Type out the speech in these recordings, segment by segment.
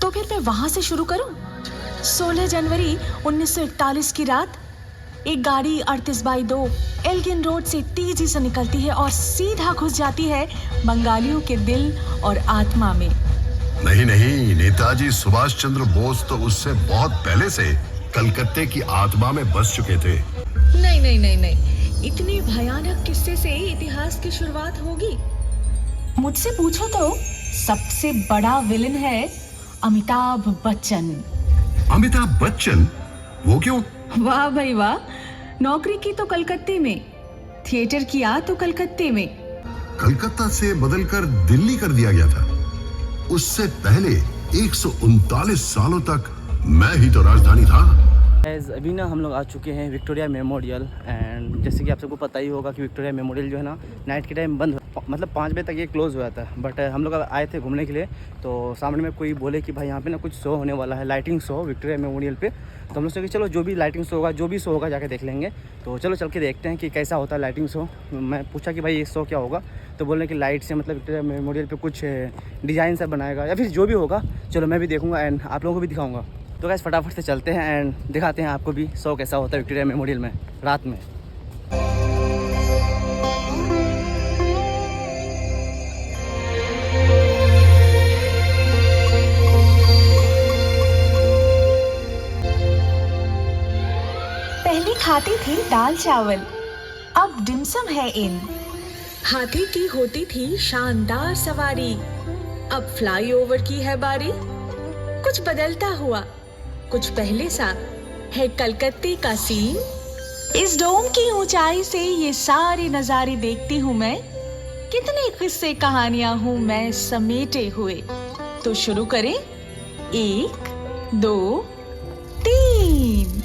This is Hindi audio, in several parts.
तो फिर मैं वहां से शुरू करूं। 16 जनवरी 1941 की रात एक गाड़ी 38/2 एल्गिन रोड से तेजी से निकलती है और सीधा घुस जाती है बंगालियों के दिल और आत्मा में। नहीं नहीं, नेताजी सुभाष चंद्र बोस तो उससे बहुत पहले से कलकत्ते की आत्मा में बस चुके थे। नहीं नहीं नहीं नहीं, इतने भयानक किस्से से इतिहास की शुरुआत होगी। मुझसे पूछो तो सबसे बड़ा विलन है अमिताभ बच्चन। अमिताभ बच्चन? वो क्यों? वाह भाई वाह, नौकरी की तो कलकत्ते में, थिएटर किया तो कलकत्ते में। कलकत्ता से बदलकर दिल्ली कर दिया गया था। उससे पहले 139 सालों तक मैं ही तो राजधानी था। अभी ना हम लोग आ चुके हैं विक्टोरिया मेमोरियल। एंड जैसे कि आप सबको पता ही होगा कि विक्टोरिया मेमोरियल जो है ना नाइट के टाइम बंद, मतलब 5 बजे तक ये क्लोज़ हुआ था। बट हम लोग आए थे घूमने के लिए, तो सामने में कोई बोले कि भाई यहाँ पे ना कुछ शो होने वाला है, लाइटिंग शो विक्टोरिया मेमोरियल पे। तो हम लोग सोचे चलो जो भी लाइटिंग शो होगा, जो भी शो होगा जाके देख लेंगे। तो चलो चल के देखते हैं कि कैसा होता है लाइटिंग शो। मैं पूछा कि भाई ये शो क्या होगा, तो बोलने कि लाइट से मतलब विक्टोरिया मेमोरियल पे कुछ डिज़ाइन सा बनाएगा या फिर जो भी होगा। चलो मैं भी देखूँगा एंड आप लोगों को भी दिखाऊँगा। तो गाइस फटाफट से चलते हैं एंड दिखाते हैं आपको भी शो कैसा होता है विक्टोरिया मेमोरियल में रात में। पहले खाती थी दाल चावल, अब डिमसम है इन। हाथी की होती थी शानदार सवारी, अब फ्लाईओवर की है बारी। कुछ बदलता हुआ, कुछ पहले सा है कलकत्ते का सीन। इस डोम की ऊंचाई से ये सारे नजारे देखती हूँ मैं। कितने किस्से कहानियां हूँ मैं समेटे हुए। तो शुरू करें, 1 2 3।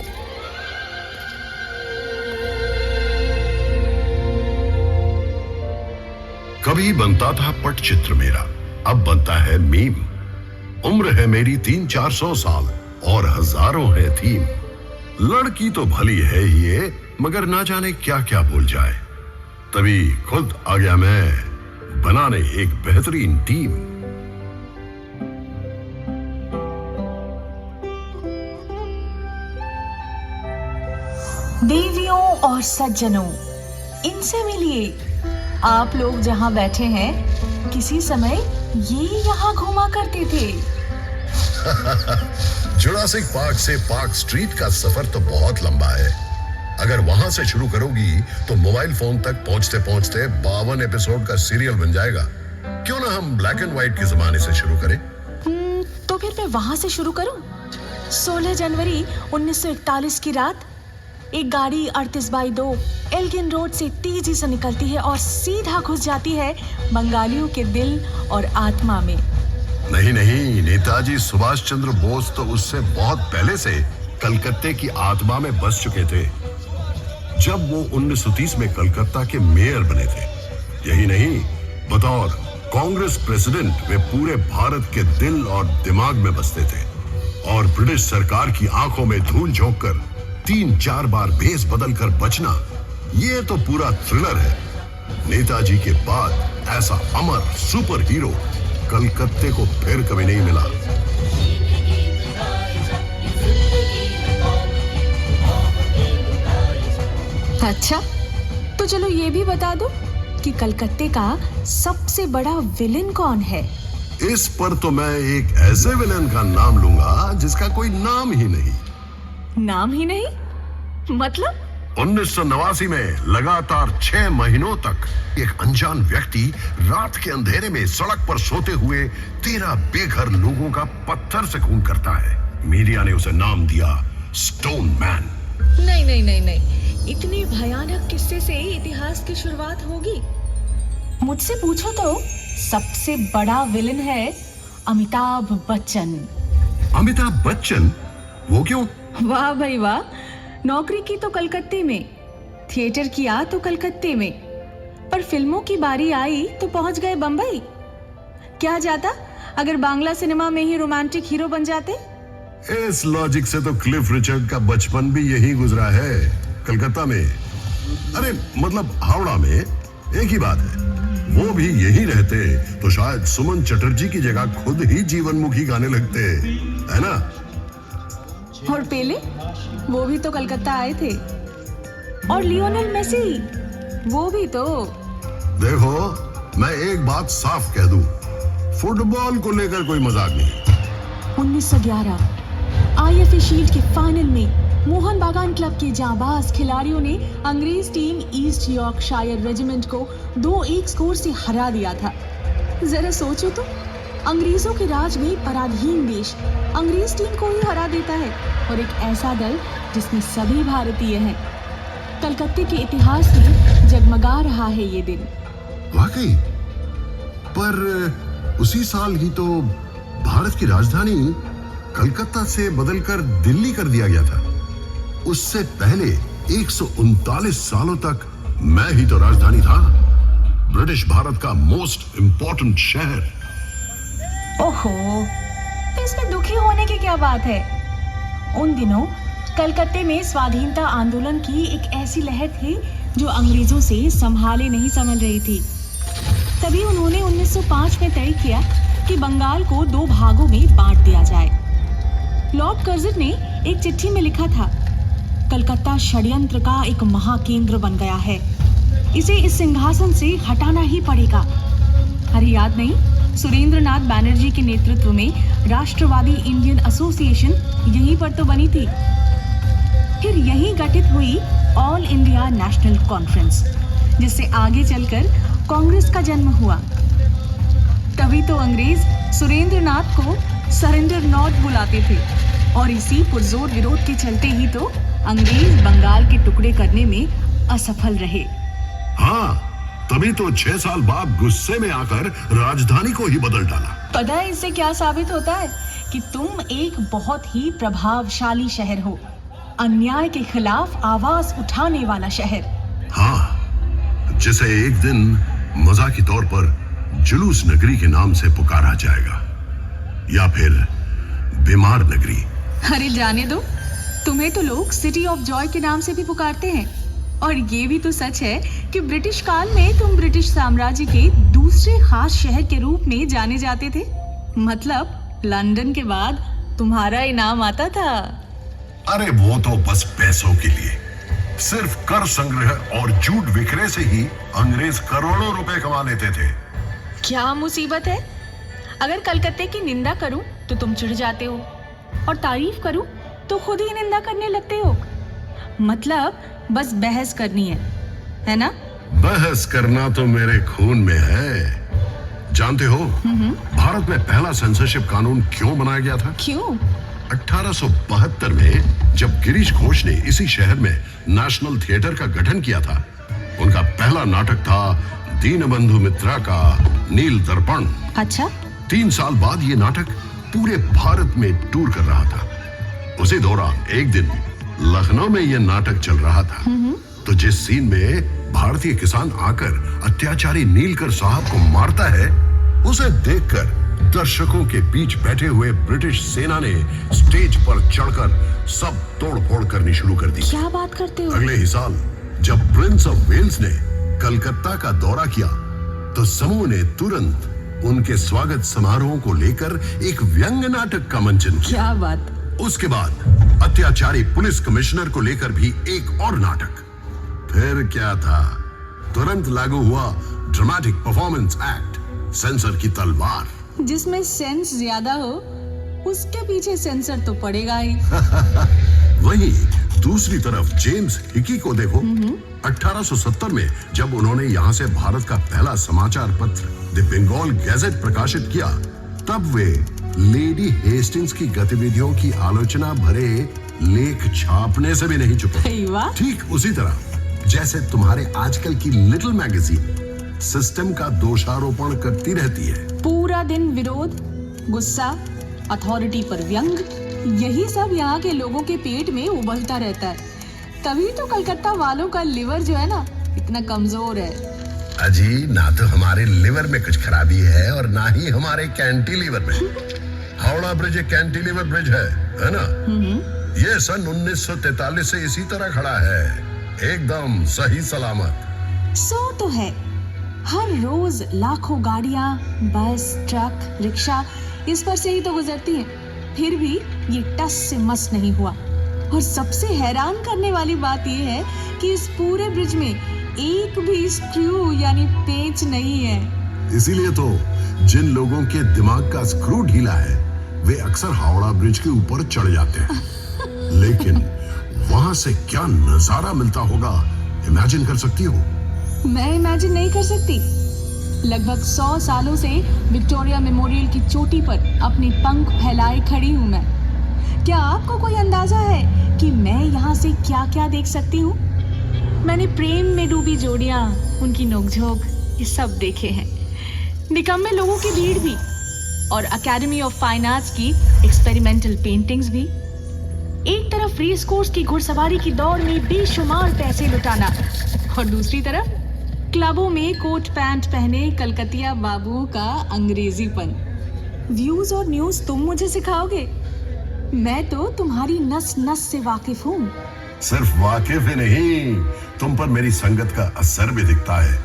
कभी बनता था पटचित्र मेरा, अब बनता है मीम। उम्र है मेरी 300-400 साल और हजारों है थीम। लड़की तो भली है ही ये, मगर ना जाने क्या क्या बोल जाए। तभी खुद आ गया मैं बनाने एक बेहतरीन टीम। देवियों और सज्जनों, इनसे मिलिए। आप लोग जहां बैठे हैं, किसी समय ये यहाँ घूमा करते थे। जुरासिक पार्क से पार्क स्ट्रीट का सफर तो बहुत लंबा है। अगर वहां से शुरू करोगी तो मोबाइल फोन तक पहुंचते पहुंचते 52 एपिसोड का सीरियल बन जाएगा। क्यों ना हम ब्लैक एंड व्हाइट के जमाने से शुरू करें? तो फिर मैं वहां से शुरू करूं। 16 जनवरी 1941 की रात एक गाड़ी 38/2 एल्गिन रोड से तेजी से निकलती है और सीधा घुस जाती है बंगालियों के दिल और आत्मा में। नहीं नहीं, नेताजी सुभाष चंद्र बोस तो उससे बहुत पहले से कलकत्ते की आत्मा में बस चुके थे, जब वो 1930 में कलकत्ता के मेयर बने थे। यही नहीं, बतौर कांग्रेस प्रेसिडेंट वे पूरे भारत के दिल और दिमाग में बसते थे और ब्रिटिश सरकार की आंखों में धूल झोंक कर 3-4 बार भेस बदल कर बचना, ये तो पूरा थ्रिलर है। नेताजी के बाद ऐसा अमर सुपर हीरो कलकत्ते को फिर कभी नहीं मिला। अच्छा, तो चलो ये भी बता दो कि कलकत्ते का सबसे बड़ा विलेन कौन है। इस पर तो मैं एक ऐसे विलेन का नाम लूंगा जिसका कोई नाम ही नहीं। नाम ही नहीं? मतलब? 1989 में लगातार 6 महीनों तक एक अनजान व्यक्ति रात के अंधेरे में सड़क पर सोते हुए 13 बेघर लोगों का पत्थर से खून करता है। मीडिया ने उसे नाम दिया स्टोन मैन। नहीं नहीं नहीं नहीं, इतने भयानक किस्से से इतिहास की शुरुआत होगी। मुझसे पूछो तो सबसे बड़ा विलेन है अमिताभ बच्चन। अमिताभ बच्चन? वो क्यों? वाह भाई वाह, नौकरी की तो कलकत्ते में, थिएटर किया तो कलकत्ते में, पर फिल्मों की बारी आई तो पहुंच गए बंबई। क्या जाता अगर बांग्ला सिनेमा में ही रोमांटिक हीरो बन जाते? इस लॉजिक से तो क्लिफ रिचर्ड का बचपन भी यही गुजरा है, कलकत्ता में। अरे मतलब हावड़ा में, एक ही बात है। वो भी यही रहते तो शायद सुमन चटर्जी की जगह खुद ही जीवनमुखी गाने लगते, है ना? और पेले, वो भी तो कलकत्ता आए थे। और लियोनेल मेसी, वो भी तो। देखो, मैं एक बात साफ कह दूं, फुटबॉल को लेकर कोई मजाक नहीं। 1911 आईएफए शील्ड के फाइनल में मोहन बागान क्लब के जांबाज खिलाड़ियों ने अंग्रेज टीम ईस्ट यॉर्कशायर रेजिमेंट को 2-1 स्कोर से हरा दिया था। जरा सोचो तो, अंग्रेजों के राज में पराधीन देश अंग्रेज टीम को ही हरा देता है, और एक ऐसा दल जिसमें सभी भारतीय हैं। कलकत्ते के इतिहास में जगमगा रहा है ये दिन। वाकई, पर उसी साल ही तो भारत की राजधानी कलकत्ता से बदलकर दिल्ली कर दिया गया था। उससे पहले 139 सालों तक मैं ही तो राजधानी था, ब्रिटिश भारत का मोस्ट इंपॉर्टेंट शहर। ओहो, इसमें दुखी होने की क्या बात है? उन दिनों कलकत्ते में स्वाधीनता आंदोलन की एक ऐसी लहर थी जो अंग्रेजों से संभाले नहीं संभल रही थी। तभी उन्होंने 1905 में तय किया कि बंगाल को 2 भागों में बांट दिया जाए। लॉर्ड कर्जन ने एक चिट्ठी में लिखा था, कलकत्ता षड्यंत्र का एक महाकेंद्र बन गया है, इसे इस सिंहासन से हटाना ही पड़ेगा। अरे याद नहीं, सुरेंद्रनाथ बैनर्जी के नेतृत्व में राष्ट्रवादी इंडियन एसोसिएशन यहीं पर तो बनी थी। फिर यहीं गठित हुई ऑल इंडिया नेशनल कॉन्फ्रेंस, जिससे आगे चलकर कांग्रेस का जन्म हुआ। तभी तो अंग्रेज सुरेंद्रनाथ को सरेंडर नॉट बुलाते थे, और इसी पुरजोर विरोध के चलते ही तो अंग्रेज बंगाल के टुकड़े करने में असफल रहे। हाँ, तभी तो 6 साल बाद गुस्से में आकर राजधानी को ही बदल डाला। पता है इससे क्या साबित होता है? कि तुम एक बहुत ही प्रभावशाली शहर हो, अन्याय के खिलाफ आवाज उठाने वाला शहर। हाँ, जिसे एक दिन मजाकी तौर पर जुलूस नगरी के नाम से पुकारा जाएगा, या फिर बीमार नगरी। अरे जाने दो, तुम्हें तो लोग सिटी ऑफ जॉय के नाम से भी पुकारते हैं। और ये भी तो सच है कि ब्रिटिश काल में तुम ब्रिटिश साम्राज्य के दूसरे खास शहर के रूप में जाने जाते थे। मतलब लंदन के बाद तुम्हारा इनाम आता था। अरे वो तो बस पैसों के लिए, सिर्फ कर संग्रह और झूठ बिखरे से ही अंग्रेज करोड़ों रुपए कमा लेते थे। क्या मुसीबत है? अगर कलकत्ते की निंदा करूं तो तुम चिढ़ जाते हो, और तारीफ करूं तो खुद ही निंदा करने लगते हो। मतलब बस बहस करनी है ना? बहस करना तो मेरे खून में है। जानते हो भारत में पहला सेंसरशिप कानून क्यों बनाया गया था? क्यों? 1872 में जब गिरीश घोष ने इसी शहर में नेशनल थिएटर का गठन किया था, उनका पहला नाटक था दीनबंधु मित्रा का नील दर्पण। अच्छा। 3 साल बाद ये नाटक पूरे भारत में टूर कर रहा था। उसी दौरान एक दिन लखनऊ में यह नाटक चल रहा था, तो जिस सीन में भारतीय किसान आकर अत्याचारी नीलकर साहब को मारता है, उसे देखकर दर्शकों के बीच बैठे हुए ब्रिटिश सेना ने स्टेज पर चढ़कर सब तोड़फोड़ करनी शुरू कर दी। क्या बात करते हो? अगले ही साल जब प्रिंस ऑफ वेल्स ने कलकत्ता का दौरा किया, तो समूह ने तुरंत उनके स्वागत समारोह को लेकर एक व्यंग नाटक का मंचन किया। क्या बात। उसके बाद अत्याचारी पुलिस कमिश्नर को लेकर भी एक और नाटक। फिर क्या था, तुरंत लागू हुआ ड्रामेटिक परफॉर्मेंस एक्ट, सेंसर की तलवार। जिसमें सेंस ज्यादा हो उसके पीछे सेंसर तो पड़ेगा ही। वहीं दूसरी तरफ जेम्स हिकी को देखो। 1870 में जब उन्होंने यहाँ से भारत का पहला समाचार पत्र द बंगाल गैजेट प्रकाशित किया, तब वे लेडी हेस्टिंग्स की गतिविधियों की आलोचना भरे लेख छापने से भी नहीं चुके। ठीक उसी तरह जैसे तुम्हारे आजकल की लिटिल मैगजीन सिस्टम का दोषारोपण करती रहती है। पूरा दिन विरोध, गुस्सा, अथॉरिटी पर व्यंग, यही सब यहाँ के लोगों के पेट में उबलता रहता है। तभी तो कलकत्ता वालों का लिवर जो है ना, इतना कमजोर है। अजी, ना तो हमारे लिवर में कुछ खराबी है और ना ही हमारे कैंटिलीवर में। हावड़ा ब्रिज एक कैंटिलीवर ब्रिज है ना? ये सन 1943 से इसी तरह खड़ा है, एकदम सही सलामत। सो तो है। हर रोज लाखों गाड़ियां, बस, ट्रक, रिक्शा इस पर से ही तो गुजरती हैं। फिर भी ये टस से मस नहीं हुआ। और सबसे हैरान करने वाली बात ये है कि इस पूरे ब्रिज में एक भी स्क्रू यानी पेंच नहीं है। इसीलिए तो जिन लोगों के दिमाग का स्क्रू ढीला है वे अक्सर हावड़ा ब्रिज के ऊपर चढ़ जाते हैं। लेकिन वहां से क्या नजारा मिलता होगा, इमेजिन कर सकती हो? मैं इमेजिन नहीं कर सकती। लगभग 100 सालों से विक्टोरिया मेमोरियल की चोटी पर अपने पंख फैलाए खड़ी हूँ मैं। क्या आपको कोई अंदाजा है कि मैं यहाँ से क्या क्या देख सकती हूँ? मैंने प्रेम में डूबी जोड़ियाँ, उनकी नोकझोंक, ये सब देखे हैं। निकम्मे लोगों की भीड़ भी, और अकेडमी ऑफ फाइन आर्ट्स की एक्सपेरिमेंटल पेंटिंग्स भी। एक तरफ रेस कोर्स की घुड़सवारी की दौड़ में बेशुमार पैसे लुटाना, और दूसरी तरफ क्लबों में कोट पैंट पहने कलकतिया बाबुओं का अंग्रेजीपन। व्यूज और न्यूज तुम मुझे सिखाओगे, मैं तो तुम्हारी नस नस से वाकिफ हूँ। सिर्फ वाकिफ ही नहीं, तुम पर मेरी संगत का असर भी दिखता है।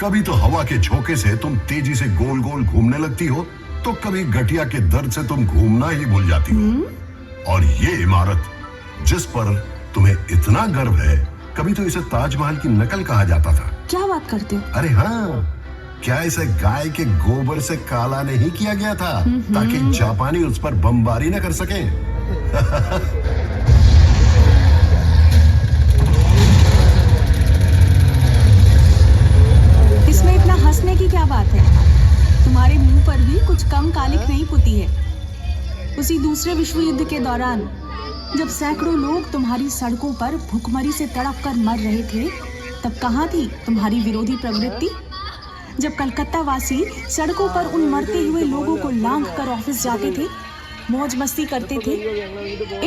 कभी तो हवा के झोंके से तुम तेजी से गोल गोल घूमने लगती हो, तो कभी गठिया के दर्द से तुम घूमना ही भूल जाती हो। और ये इमारत जिस पर तुम्हें इतना गर्व है, कभी तो इसे ताजमहल की नकल कहा जाता था। क्या बात करते हो? अरे हाँ, क्या इसे गाय के गोबर से काला नहीं किया गया था ताकि जापानी उस पर बमबारी न कर सके? इसमें इतना हंसने की क्या बात है? तुम्हारे मुंह पर भी कुछ कम कालिक नहीं पुती है। उसी दूसरे विश्व युद्ध के दौरान जब सैकड़ों लोग तुम्हारी सड़कों पर भूखमरी से तड़प कर मर रहे थे, तब कहाँ थी तुम्हारी विरोधी प्रवृत्ति? जब कलकत्ता वासी सड़कों पर उन मरते हुए लोगों को लांघ कर ऑफिस जाते थे, मौज मस्ती करते थे,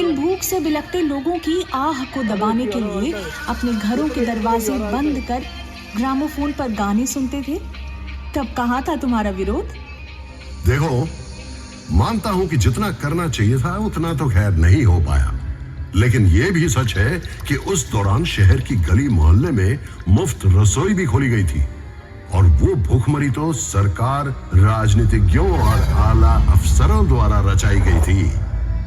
इन भूख से बिलखते लोगों की आह को दबाने के लिए अपने घरों के दरवाजे बंद कर ग्रामोफोन पर गाने सुनते थे, तब कहाँ था तुम्हारा विरोध? देखो, मानता हूं कि जितना करना चाहिए था उतना तो खैर नहीं हो पाया, लेकिन यह भी सच है कि उस दौरान शहर की गली मोहल्ले में मुफ्त रसोई भी खोली गई थी। और वो भूखमरी तो सरकार, राजनीतिज्ञों और आला अफसरों द्वारा रचाई गई थी।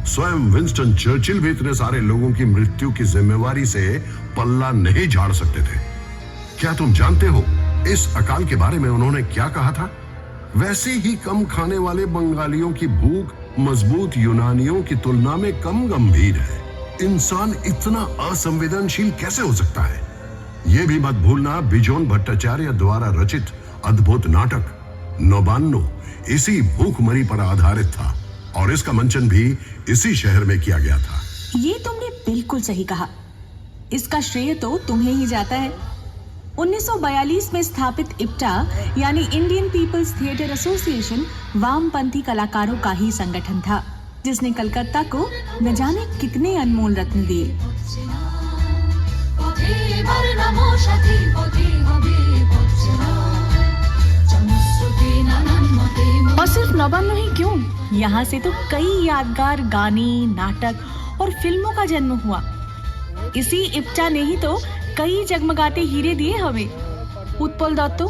स्वयं विंस्टन चर्चिल भी इतने सारे लोगों की मृत्यु की जिम्मेवारी से पल्ला नहीं झाड़ सकते थे। क्या तुम जानते हो इस अकाल के बारे में उन्होंने क्या कहा था? वैसे ही कम खाने वाले बंगालियों की भूख मजबूत यूनानियों की तुलना में कम गंभीर है। इंसान इतना असंवेदनशील कैसे हो सकता है? यह भी मत भूलना, बिजोन भट्टाचार्य द्वारा रचित अद्भुत नाटक नौबान्नो इसी भूखमरी पर आधारित था, और इसका मंचन भी इसी शहर में किया गया था। ये तुमने बिल्कुल सही कहा। इसका श्रेय तो तुम्हें ही जाता है। 1942 में स्थापित इप्टा यानी इंडियन पीपल्स थिएटर एसोसिएशन वामपंथी कलाकारों का ही संगठन था, जिसने कलकत्ता को न जाने कितने अनमोल रत्न दिए। और सिर्फ नौबान्नो ही क्यों, यहाँ से तो कई यादगार गाने, नाटक और फिल्मों का जन्म हुआ। इसी इप्टा ने ही तो कई जगमगाते हीरे दिए हमें। उत्पल दत्त,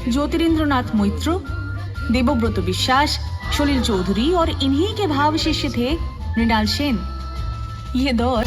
ज्योतिरिंद्रनाथ मोइत्र, देवव्रत विश्वास, सलिल चौधरी, और इन्हीं के भाव शिष्य थे मृणाल सेन। ये दौर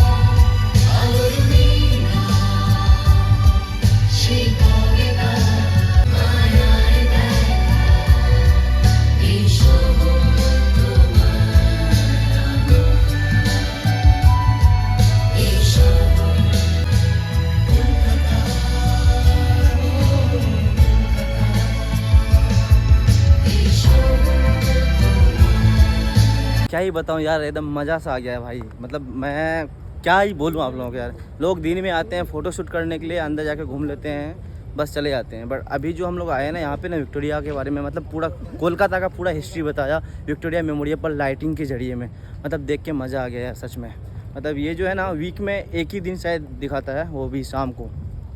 क्या ही बताऊं यार, एकदम मज़ा सा आ गया है भाई। मतलब मैं क्या ही बोलूं आप लोगों को यार। लोग दिन में आते हैं फ़ोटो शूट करने के लिए, अंदर जाके घूम लेते हैं, बस चले जाते हैं। बट अभी जो हम लोग आए ना यहाँ पे ना, विक्टोरिया के बारे में मतलब पूरा कोलकाता का पूरा हिस्ट्री बताया विक्टोरिया मेमोरियल पर लाइटिंग के जरिए में। मतलब देख के मज़ा आ गया यार सच में। मतलब ये जो है ना, वीक में एक ही दिन शायद दिखाता है, वो भी शाम को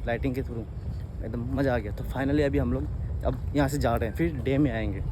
लाइटिंग के थ्रू। एकदम मज़ा आ गया। तो फाइनली अभी हम लोग अब यहाँ से जा रहे हैं, फिर डे में आएंगे।